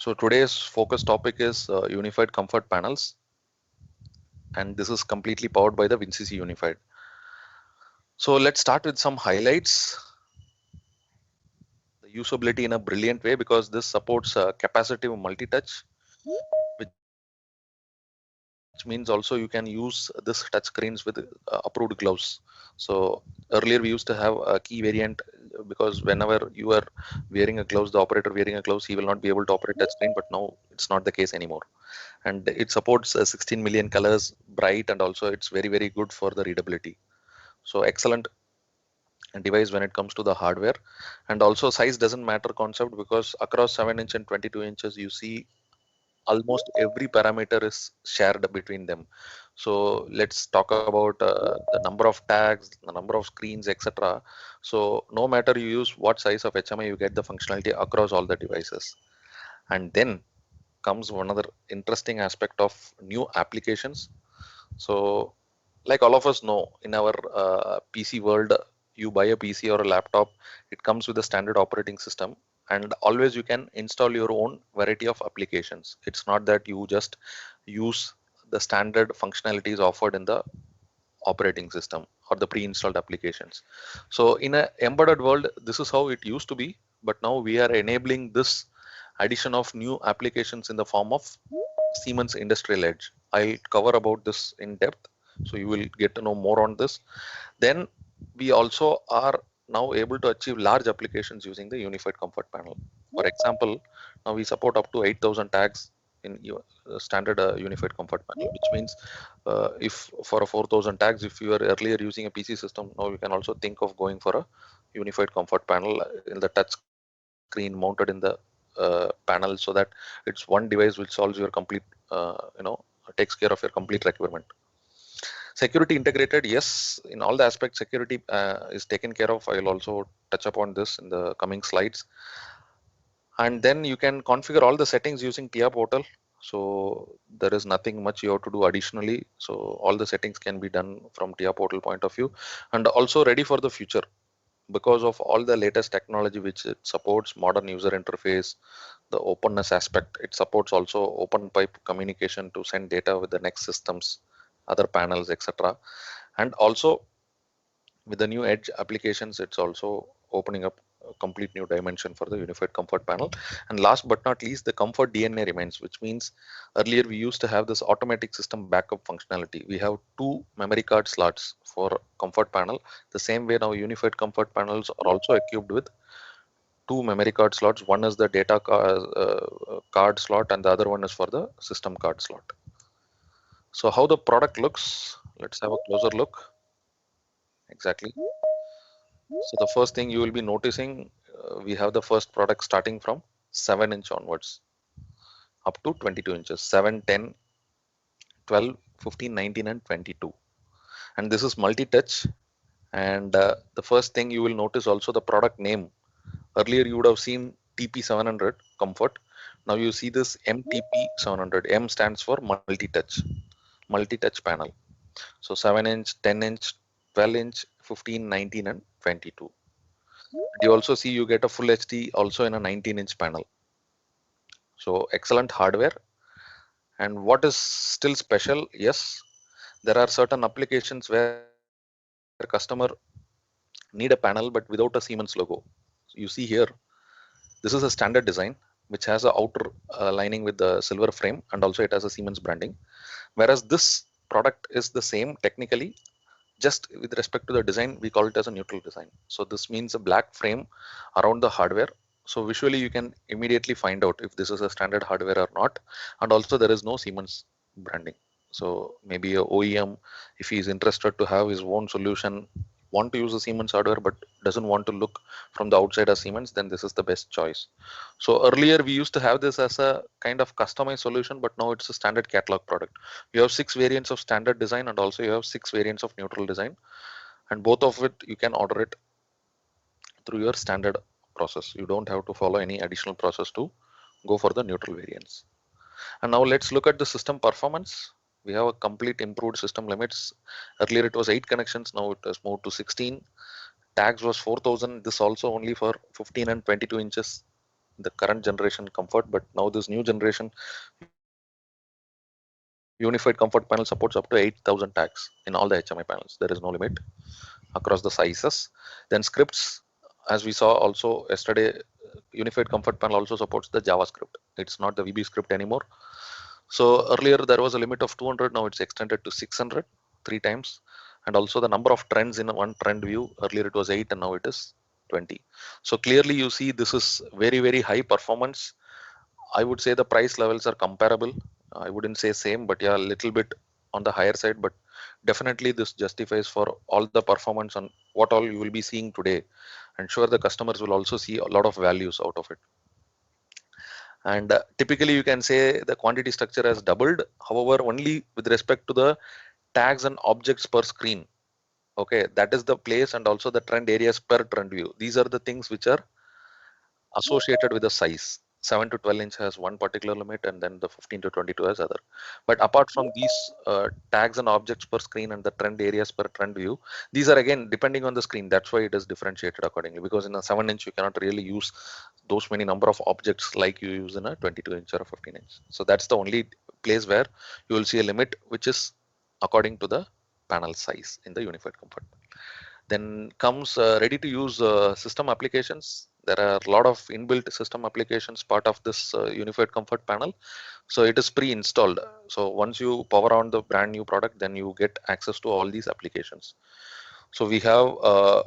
So today's focus topic is Unified Comfort Panels, and this is completely powered by the WinCC Unified. So let's start with some highlights. The usability in a brilliant way because this supports capacitive multi-touch, which means also you can use this touch screens with approved gloves. So earlier we used to have a key variant because whenever you are wearing a gloves, the operator wearing a gloves, he will not be able to operate touch screen. But now it's not the case anymore, and it supports 16 million colors, bright, and also it's very good for the readability. So excellent device when it comes to the hardware. And also size doesn't matter concept, because across 7 inch and 22 inches you see almost every parameter is shared between them. So let's talk about the number of tags, the number of screens, etc. So no matter you use what size of HMI, you get the functionality across all the devices. And then comes one other interesting aspect of new applications. So like all of us know, in our PC world, you buy a PC or a laptop, it comes with a standard operating system, and always you can install your own variety of applications. It's not that you just use the standard functionalities offered in the operating system or the pre-installed applications. So in a embedded world, this is how it used to be, but now we are enabling this addition of new applications in the form of Siemens Industrial Edge. I'll cover about this in depth, so you will get to know more on this. Then we also are now able to achieve large applications using the Unified Comfort Panel. For example, now we support up to 8,000 tags in standard Unified Comfort Panel, which means if for a 4,000 tags, if you were earlier using a PC system, now you can also think of going for a Unified Comfort Panel in the touch screen mounted in the panel, so that it's one device which solves your complete, takes care of your complete requirement. Security integrated, yes, in all the aspects, security is taken care of. I will also touch upon this in the coming slides. And then you can configure all the settings using TIA portal. So there is nothing much you have to do additionally. So all the settings can be done from TIA portal point of view, and also ready for the future because of all the latest technology which it supports, modern user interface, the openness aspect. It supports also open pipe communication to send data with the next systems, other panels, etc. And also with the new edge applications, it's also opening up a complete new dimension for the Unified Comfort Panel. And last but not least, the comfort DNA remains, which means earlier we used to have this automatic system backup functionality. We have two memory card slots for comfort panel. The same way now Unified Comfort Panels are also equipped with two memory card slots. One is the data card slot, and the other one is for the system card slot. So how the product looks, let's have a closer look. Exactly. So the first thing you will be noticing, we have the first product starting from 7 inch onwards up to 22 inches, 7, 10, 12, 15, 19, and 22. And this is multi-touch. And the first thing you will notice also the product name. Earlier you would have seen TP700 Comfort. Now you see this MTP700. M stands for multi-touch panel. So 7 inch, 10 inch, 12 inch, 15, 19, and 22. You also see you get a full HD also in a 19-inch panel. So excellent hardware. And what is still special? Yes, there are certain applications where customer need a panel but without a Siemens logo. You see here, this is a standard design which has a outer lining with the silver frame, and also it has a Siemens branding. Whereas this product is the same technically, just with respect to the design, we call it as a neutral design. So this means a black frame around the hardware. So visually you can immediately find out if this is a standard hardware or not. And also there is no Siemens branding. So maybe a OEM, if he is interested to have his own solution, want to use a Siemens hardware but doesn't want to look from the outside as Siemens, then this is the best choice. So earlier we used to have this as a kind of customized solution, but now it's a standard catalog product. You have 6 variants of standard design, and also you have 6 variants of neutral design, and both of it you can order it through your standard process. You don't have to follow any additional process to go for the neutral variants. And now let's look at the system performance. We have a complete improved system limits. Earlier it was 8 connections, now it has moved to 16. Tags was 4,000. This also only for 15 and 22 inches. the current generation comfort, but now this new generation unified comfort panel supports up to 8,000 tags in all the HMI panels. There is no limit across the sizes. Then scripts, as we saw also yesterday, unified comfort panel also supports the JavaScript. It's not the VB script anymore. So earlier there was a limit of 200, now it's extended to 600 three times. And also the number of trends in one trend view, earlier it was 8 and now it is 20. So clearly you see this is very, very high performance. I would say the price levels are comparable. I wouldn't say same, but yeah, a little bit on the higher side, but definitely this justifies for all the performance on what all you will be seeing today. And sure, the customers will also see a lot of values out of it. And typically you can say the quantity structure has doubled. However, only with respect to the tags and objects per screen. Okay, that is the place and also the trend areas per trend view. These are the things which are associated with the size. 7 to 12 inch has one particular limit, and then the 15 to 22 has other. But apart from these tags and objects per screen and the trend areas per trend view, these are again depending on the screen. That's why it is differentiated accordingly, because in a 7 inch you cannot really use those many number of objects like you use in a 22 inch or a 15 inch. So that's the only place where you will see a limit which is according to the panel size in the unified comfort. Then comes ready to use system applications. There are a lot of inbuilt system applications part of this unified comfort panel. So it is pre-installed. So once you power on the brand new product, then you get access to all these applications. So we have a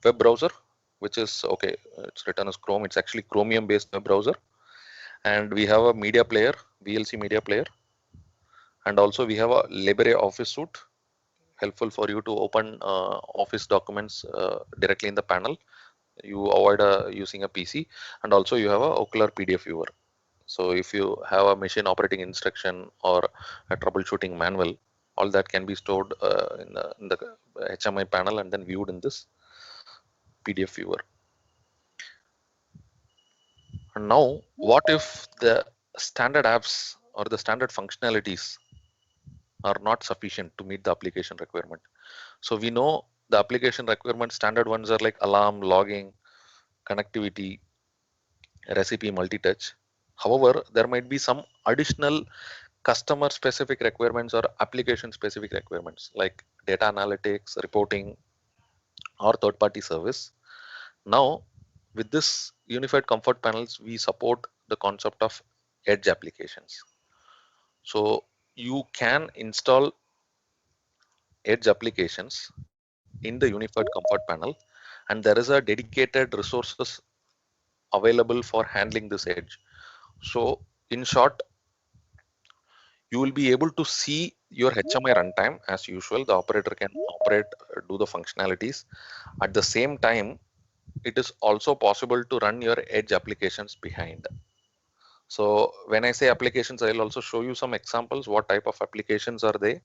web browser, which is okay. It's written as Chrome. It's actually Chromium based web browser. And we have a media player, VLC media player. And also we have a Libre Office suite, helpful for you to open office documents directly in the panel. You avoid using a PC, and also you have a Ocular PDF viewer. So if you have a machine operating instruction or a troubleshooting manual, all that can be stored in the HMI panel and then viewed in this PDF viewer. And now, what if the standard apps or the standard functionalities are not sufficient to meet the application requirement? So we know the application requirement standard ones are like alarm, logging, connectivity, recipe, multi-touch. However, there might be some additional customer specific requirements or application specific requirements like data analytics, reporting, or third party service. Now, with this unified comfort panels, we support the concept of edge applications. So you can install edge applications in the unified comfort panel, and there is a dedicated resources available for handling this edge. So in short, you will be able to see your HMI runtime as usual. The operator can operate, do the functionalities. At the same time, it is also possible to run your edge applications behind. So when I say applications, I'll also show you some examples. What type of applications are they?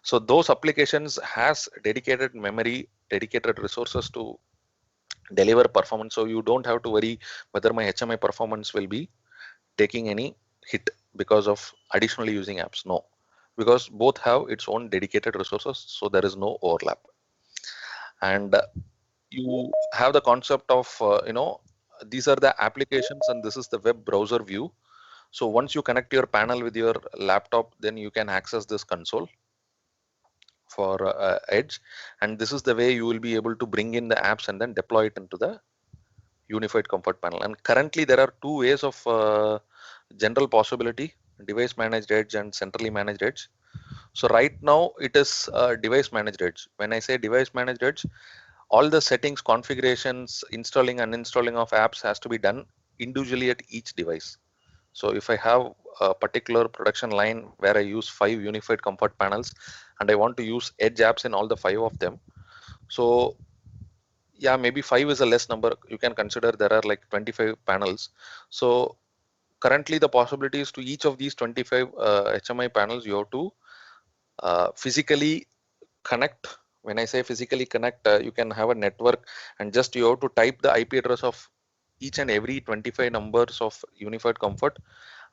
So those applications has dedicated memory, dedicated resources to deliver performance. So you don't have to worry whether my HMI performance will be taking any hit because of additionally using apps. No, because both have its own dedicated resources, so there is no overlap. And you have the concept of these are the applications and this is the web browser view. So once you connect your panel with your laptop, then you can access this console for edge, and this is the way you will be able to bring in the apps and then deploy it into the unified comfort panel. And currently there are two ways of general possibility: device managed edge and centrally managed edge. So right now it is device managed edge. When I say device managed edge, all the settings, configurations, installing and uninstalling of apps has to be done individually at each device. So if I have a particular production line where I use 5 unified comfort panels and I want to use edge apps in all the 5 of them, so yeah, maybe 5 is a less number. You can consider there are like 25 panels. So currently the possibility is to each of these 25 HMI panels, you have to physically connect. When I say physically connect, you can have a network and just you have to type the IP address of each and every 25 numbers of unified comfort,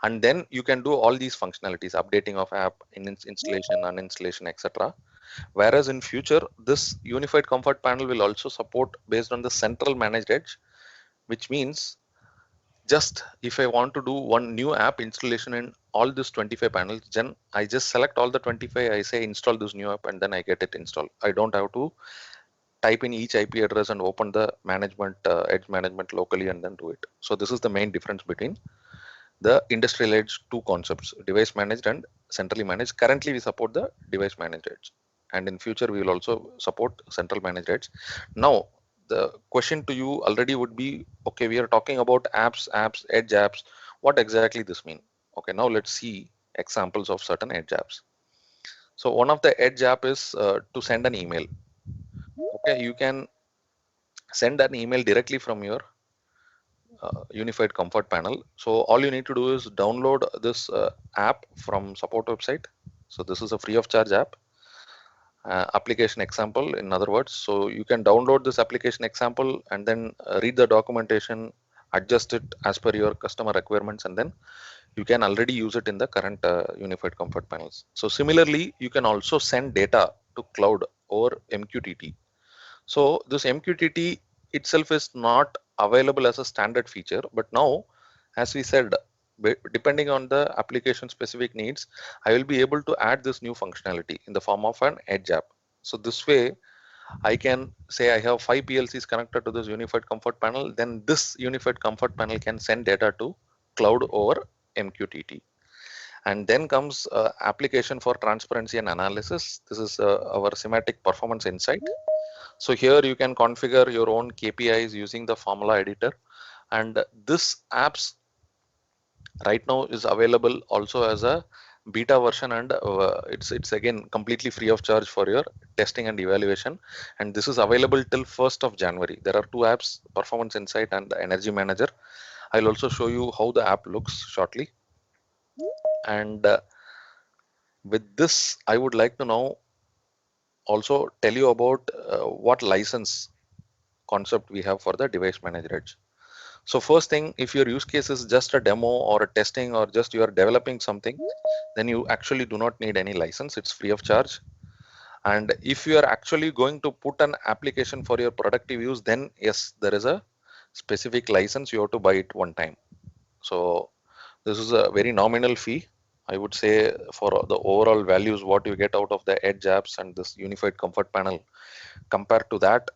and then you can do all these functionalities, updating of app, installation, uninstallation, etc. Whereas in future, this unified comfort panel will also support based on the central managed edge, which means Just if I want to do one new app installation in all these 25 panels, then I just select all the 25, I say install this new app, and then I get it installed. I don't have to type in each IP address and open the management edge management locally and then do it. So this is the main difference between the industrial edge two concepts, device managed and centrally managed. Currently we support the device managed edge, and in future we will also support central managed edge. Now the question to you already would be, okay, we are talking about apps, edge apps, what exactly this mean? Okay, now let's see examples of certain edge apps. So one of the edge app is to send an email. Okay, you can send an email directly from your unified comfort panel. So all you need to do is download this app from support website. So this is a free of charge app, application example in other words. So you can download this application example and then read the documentation, adjust it as per your customer requirements, and then you can already use it in the current unified comfort panels. So similarly, you can also send data to cloud over MQTT. So this MQTT itself is not available as a standard feature, but now, as we said, depending on the application specific needs, I will be able to add this new functionality in the form of an edge app. So this way, I can say I have 5 PLCs connected to this unified comfort panel, then this unified comfort panel can send data to cloud over MQTT. And then comes application for transparency and analysis. This is our semantic performance insight. So here you can configure your own KPIs using the formula editor, and this apps right now is available also as a beta version, and it's again completely free of charge for your testing and evaluation, and this is available till 1st of January. There are two apps, Performance Insight and Energy Manager. I'll also show you how the app looks shortly. And with this, I would like to now also tell you about what license concept we have for the device manager edge. So first thing, if your use case is just a demo or a testing or just you are developing something, then you actually do not need any license. It's free of charge. And if you are actually going to put an application for your productive use, then yes, there is a specific license. You have to buy it one time. So this is a very nominal fee, I would say, for the overall values what you get out of the edge apps and this unified comfort panel. Compared to that,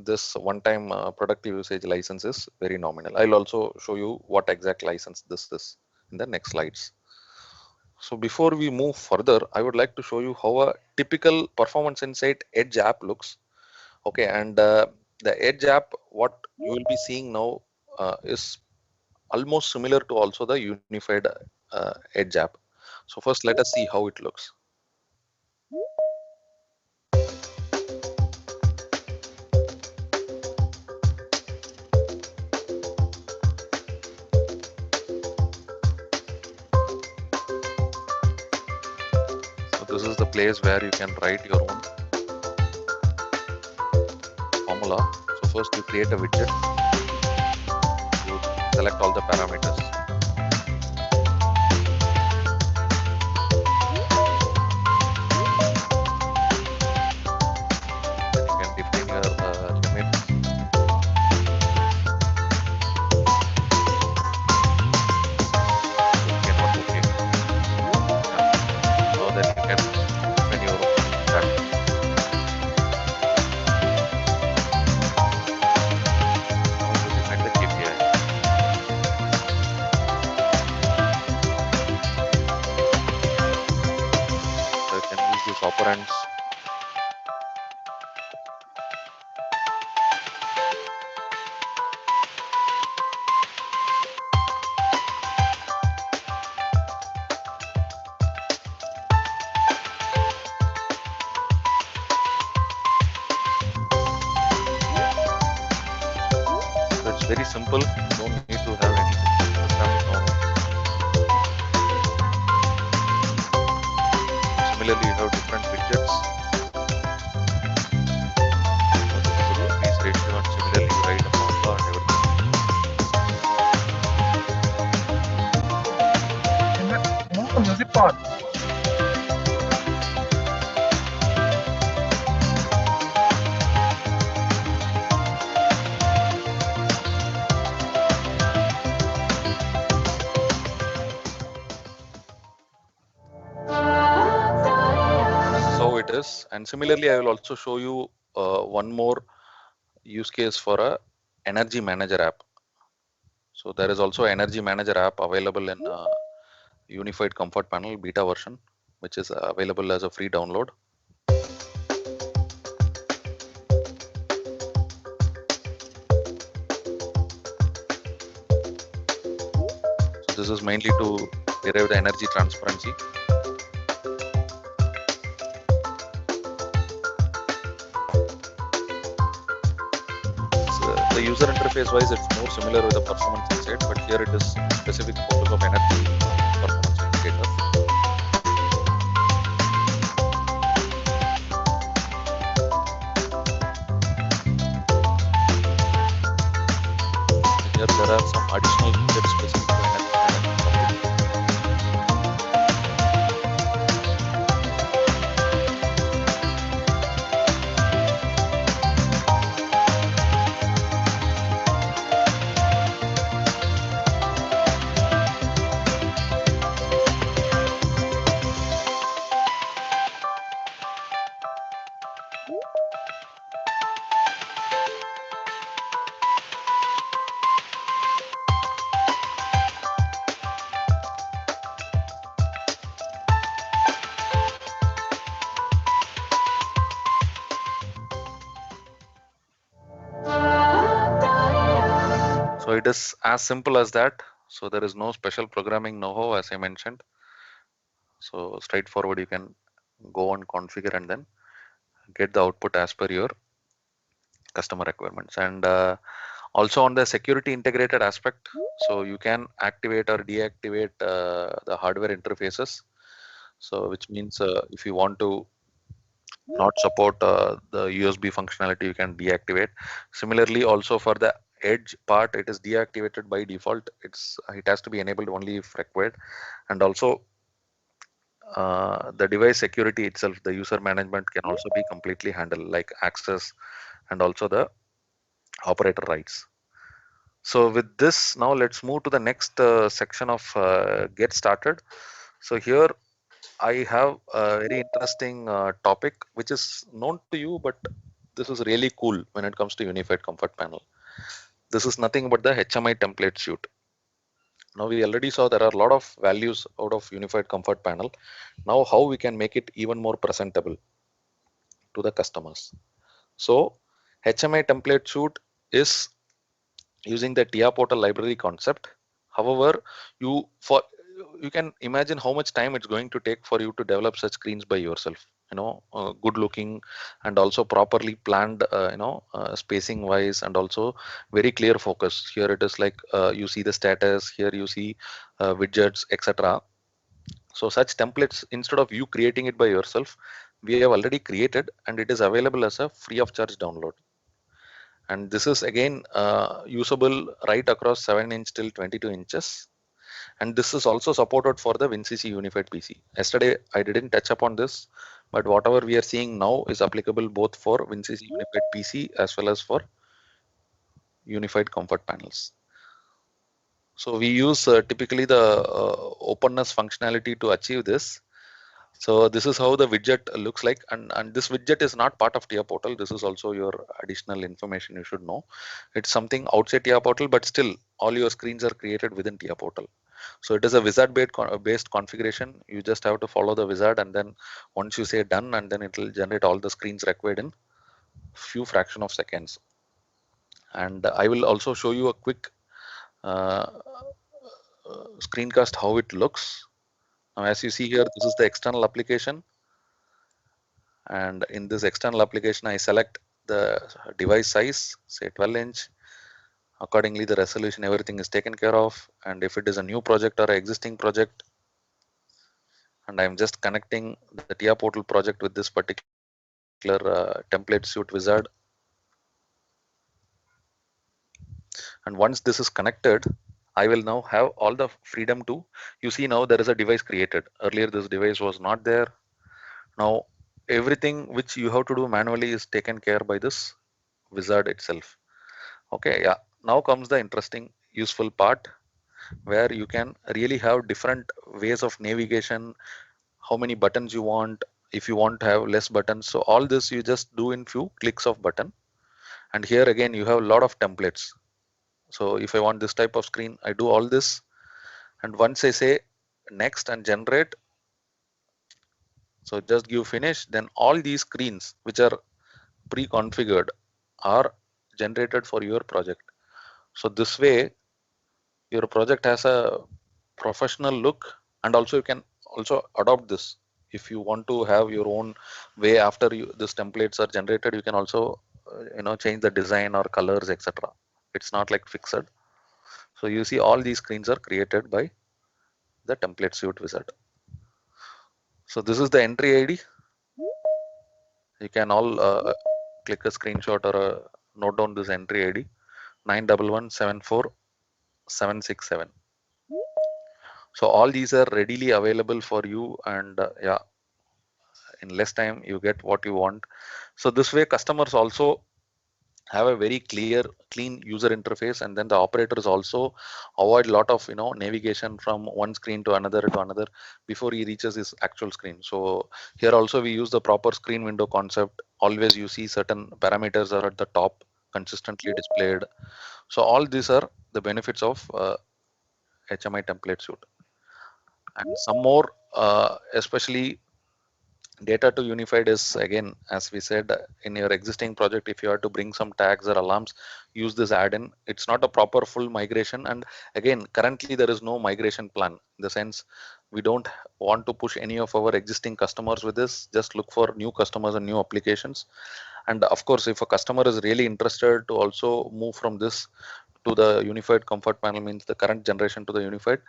this one-time productive usage license is very nominal. I'll also show you what exact license this is in the next slides. So before we move further, I would like to show you how a typical Performance Insight edge app looks. Okay, and the edge app, what you will be seeing now is almost similar to also the unified edge app. So first let us see how it looks. So this is the place where you can write your own formula. So first you create a widget, you select all the parameters. Operands. So it's very simple. You don't need to have any programming knowledge. Similarly, you have different widgets. Increase ratio, and similarly you write a formula and everything. Move the music part. this. And similarly, I will also show you one more use case for a energy manager app. So there is also energy manager app available in Unified Comfort Panel beta version, which is available as a free download. So this is mainly to derive the energy transparency. The user interface wise, it's more similar with the performance insight, but here it is specific focus of energy performance indicator. Here there are some additional features specific to energy management. So it is as simple as that. So there is no special programming know-how, as I mentioned. So straightforward, you can go and configure and then get the output as per your customer requirements. And also on the security integrated aspect, so you can activate or deactivate the hardware interfaces. So which means if you want to not support the USB functionality, you can deactivate. Similarly, also for the edge part, it is deactivated by default. It has to be enabled only if required. And also the device security itself, the user management can also be completely handled, like access and also the operator rights. So with this, now let's move to the next section of get started. So here I have a very interesting topic which is known to you, but this is really cool when it comes to Unified Comfort Panel. This is nothing but the HMI template suite. Now we already saw there are a lot of values out of Unified Comfort Panel. Now how we can make it even more presentable to the customers. So HMI template suite is using the TIA portal library concept. However, you can imagine how much time it's going to take for you to develop such screens by yourself. Good looking and also properly planned. Spacing wise and also very clear focus. Here it is like you see the status. Here you see widgets, etc. So such templates, instead of you creating it by yourself, we have already created and it is available as a free of charge download. And this is again usable right across 7-inch till 22 inches. And this is also supported for the WinCC Unified PC. Yesterday I didn't touch upon this, but whatever we are seeing now is applicable both for WinCC Unified PC as well as for Unified Comfort Panels. So we use typically the openness functionality to achieve this. So this is how the widget looks like, and this widget is not part of TIA portal. This is also your additional information you should know. It's something outside TIA portal, but still all your screens are created within TIA portal. So it is a wizard based configuration. You just have to follow the wizard, and then once you say done, and then it will generate all the screens required in few fraction of seconds. And I will also show you a quick screencast how it looks. Now, as you see here, this is the external application. And in this external application, I select the device size, say 12-inch. Accordingly, the resolution, everything is taken care of. And if it is a new project or an existing project, and I'm just connecting the TIA portal project with this particular template suite wizard. And once this is connected, I will now have all the freedom to, you see now there is a device created. Earlier, this device was not there. Now, everything which you have to do manually is taken care by this wizard itself. Okay, yeah. Now comes the interesting, useful part where you can really have different ways of navigation, how many buttons you want, if you want to have less buttons. So all this you just do in few clicks of button. And here again you have a lot of templates. So if I want this type of screen, I do all this, and once I say next and generate, so just give finish, then all these screens which are pre-configured are generated for your project. So this way your project has a professional look, and also you can also adopt this. If you want to have your own way after these templates are generated, you can also change the design or colors, etc. It's not like fixed. So you see all these screens are created by the template suite wizard. So this is the entry ID. You can all click a screenshot or note down this entry ID 91174767. So all these are readily available for you, and yeah, in less time you get what you want. So this way customers also have a very clear, clean user interface, and then the operators also avoid a lot of navigation from one screen to another before he reaches his actual screen. So here also we use the proper screen window concept. Always you see certain parameters are at the top consistently displayed. So all these are the benefits of HMI template suite. And some more, especially data to unified is, again, as we said, in your existing project, if you are to bring some tags or alarms, use this add-in. It's not a proper full migration, and again, currently there is no migration plan, in the sense we don't want to push any of our existing customers with this. Just look for new customers and new applications. And of course, if a customer is really interested to also move from this to the unified comfort panel, means the current generation to the unified,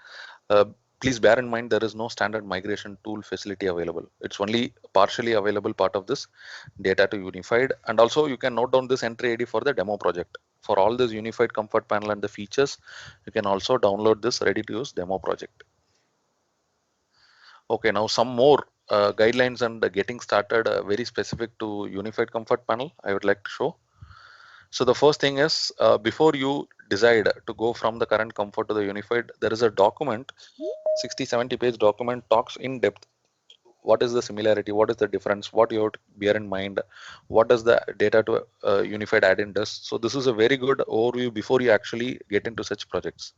uh, please bear in mind there is no standard migration tool facility available. It's only partially available part of this data to unified. And also you can note down this entry ID for the demo project. For all this unified comfort panel and the features, you can also download this ready to use demo project. Okay, now some more guidelines and getting started, very specific to unified comfort panel I would like to show. So the first thing is, before you decide to go from the current comfort to the unified, there is a document, 60-70 page document, talks in depth. What is the similarity? What is the difference? What you have to bear in mind? What does the data to unified add-in does? So this is a very good overview before you actually get into such projects.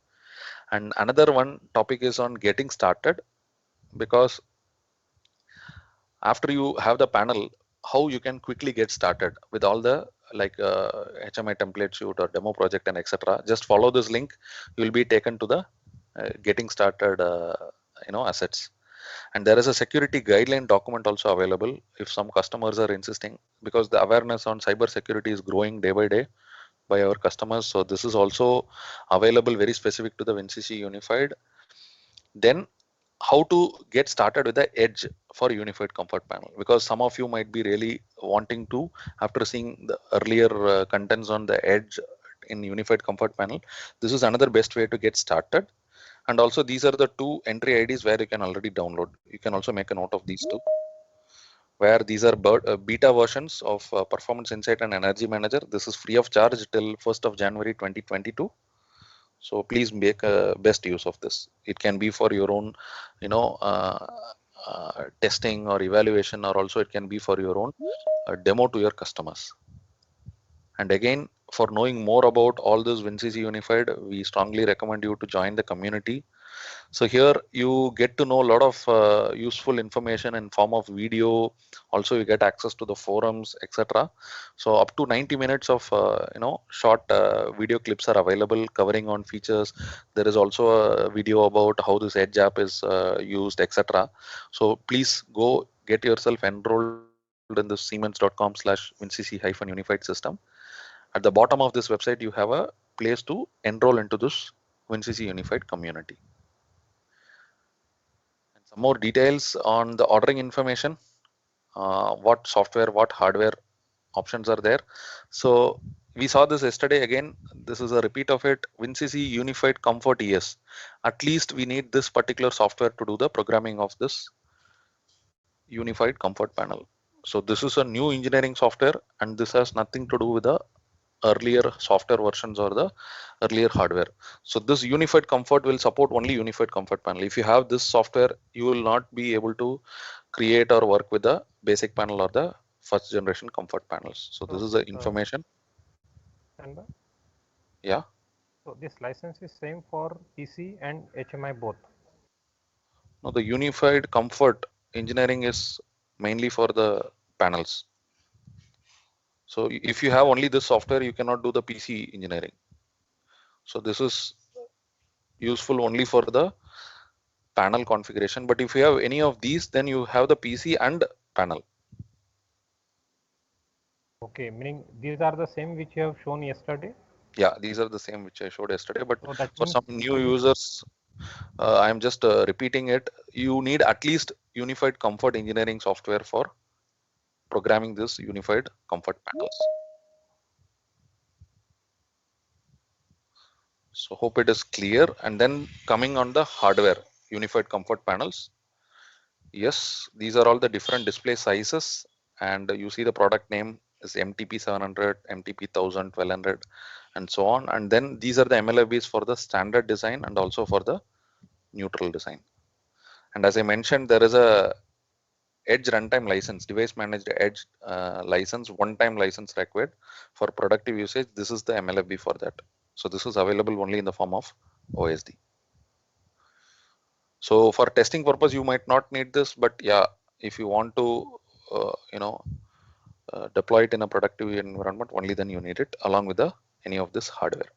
And another one topic is on getting started, because after you have the panel, how you can quickly get started with all the like HMI template suite or demo project and etc. Just follow this link. You will be taken to the getting started assets. And there is a security guideline document also available if some customers are insisting, because the awareness on cyber security is growing day by day by our customers. So this is also available, very specific to the WinCC unified. Then how to get started with the edge for unified comfort panel, because some of you might be really wanting to, after seeing the earlier contents on the edge in unified comfort panel, this is another best way to get started. And also these are the two entry IDs where you can already download. You can also make a note of these two, where these are beta versions of Performance Insight and Energy Manager. This is free of charge till 1st of January 2022. So please make best use of this. It can be for your own testing or evaluation, or also it can be for your own demo to your customers. And again, for knowing more about all this WinCC unified, we strongly recommend you to join the community. So here you get to know a lot of useful information in form of video. Also you get access to the forums, etc. So up to 90 minutes of short video clips are available covering on features. There is also a video about how this Edge app is used, etc. So please go get yourself enrolled in the siemens.com/WinCC-unified system. At the bottom of this website you have a place to enroll into this WinCC unified community. Some more details on the ordering information, what software, what hardware options are there. So we saw this yesterday. Again, this is a repeat of it. WinCC Unified Comfort ES. At least we need this particular software to do the programming of this Unified Comfort Panel. So this is a new engineering software, and this has nothing to do with the earlier software versions or the earlier hardware. So this unified comfort will support only unified comfort panel. If you have this software, you will not be able to create or work with the basic panel or the first generation comfort panels. So this is the information. And Yeah. so this license is same for PC and HMI both. Now the unified comfort engineering is mainly for the panels. So if you have only this software, you cannot do the PC engineering. So this is useful only for the panel configuration. But if you have any of these, then you have the PC and panel. Okay, meaning these are the same which you have shown yesterday. Yeah, these are the same which I showed yesterday. But So that for means some new users, I am just repeating it. You need at least unified comfort engineering software for programming this unified comfort panels. So hope it is clear. And then coming on the hardware, unified comfort panels. Yes, these are all the different display sizes, and you see the product name is MTP 700, MTP 1000, 1200, and so on. And then these are the MLFBs for the standard design and also for the neutral design. And as I mentioned, there is a Edge runtime license, device managed Edge license, one-time license required for productive usage. This is the MLFB for that. So this is available only in the form of OSD. So for testing purpose, you might not need this, but yeah, if you want to, deploy it in a productive environment, only then you need it along with the any of this hardware.